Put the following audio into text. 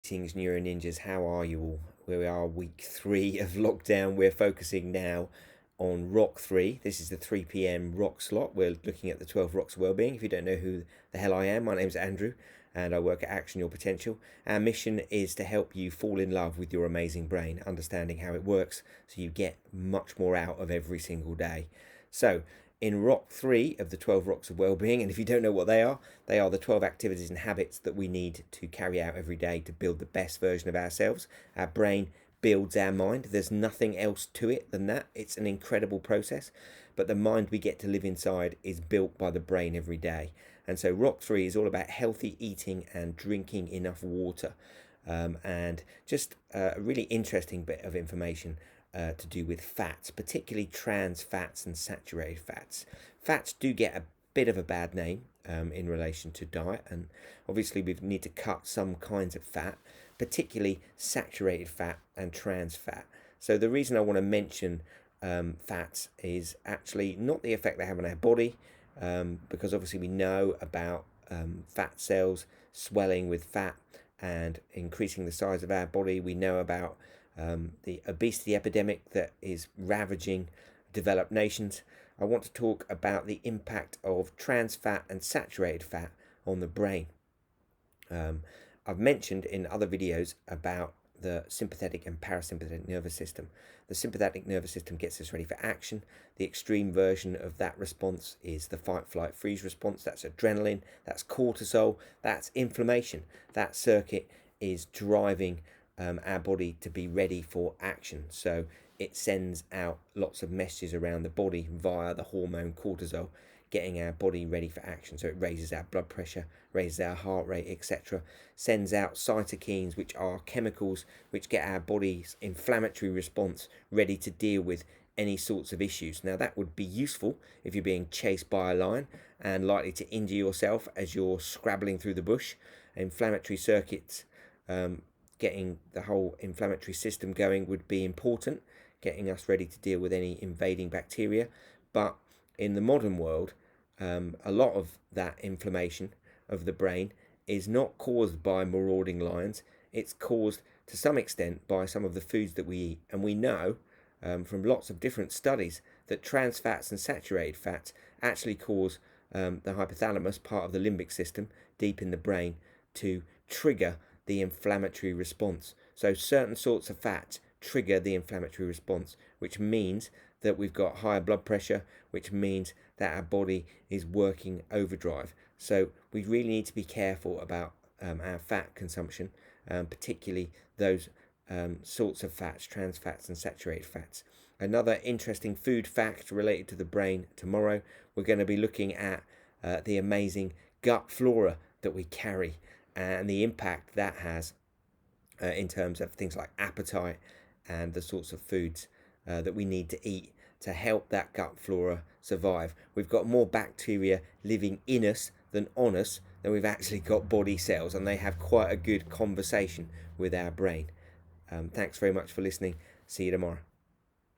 Greetings, Neuro Ninjas. How are you all? We are week 3 of lockdown. We're focusing now on Rock 3. This is the 3 p.m. rock slot. We're looking at the 12 rocks of wellbeing. If you don't know who the hell I am, my name's Andrew and I work at Action Your Potential. Our mission is to help you fall in love with your amazing brain, understanding how it works so you get much more out of every single day. So, in Rock 3 of the 12 Rocks of Wellbeing, and if you don't know what they are the 12 activities and habits that we need to carry out every day to build the best version of ourselves. Our brain builds our mind. There's nothing else to it than that. It's an incredible process, but the mind we get to live inside is built by the brain every day. And so Rock 3 is all about healthy eating and drinking enough water, and just a really interesting bit of information to do with fats, particularly trans fats and saturated fats. Fats do get a bit of a bad name in relation to diet, and obviously we need to cut some kinds of fat, particularly saturated fat and trans fat. So the reason I want to mention fats is actually not the effect they have on our body, because obviously we know about fat cells swelling with fat and increasing the size of our body. We know about the obesity epidemic that is ravaging developed nations. I want to talk about the impact of trans fat and saturated fat on the brain. I've mentioned in other videos about the sympathetic and parasympathetic nervous system. The sympathetic nervous system gets us ready for action. The extreme version of that response is the fight, flight, freeze response. That's adrenaline, that's cortisol, that's inflammation. That circuit is driving our body to be ready for action. So it sends out lots of messages around the body via the hormone cortisol, getting our body ready for action. So it raises our blood pressure, raises our heart rate, etc. Sends out cytokines, which are chemicals which get our body's inflammatory response ready to deal with any sorts of issues. Now that would be useful if you're being chased by a lion and likely to injure yourself as you're scrabbling through the bush. Inflammatory circuits, getting the whole inflammatory system going would be important, getting us ready to deal with any invading bacteria. But in the modern world, a lot of that inflammation of the brain is not caused by marauding lions. It's caused to some extent by some of the foods that we eat. And we know from lots of different studies that trans fats and saturated fats actually cause the hypothalamus, part of the limbic system, deep in the brain, to trigger the inflammatory response. So certain sorts of fats trigger the inflammatory response, which means that we've got higher blood pressure, which means that our body is working overdrive. So we really need to be careful about our fat consumption, particularly those sorts of fats, trans fats and saturated fats. Another interesting food fact related to the brain tomorrow, we're going to be looking at the amazing gut flora that we carry and the impact that has in terms of things like appetite and the sorts of foods that we need to eat to help that gut flora survive. We've got more bacteria living in us than on us than we've actually got body cells, and they have quite a good conversation with our brain. Thanks very much for listening. See you tomorrow.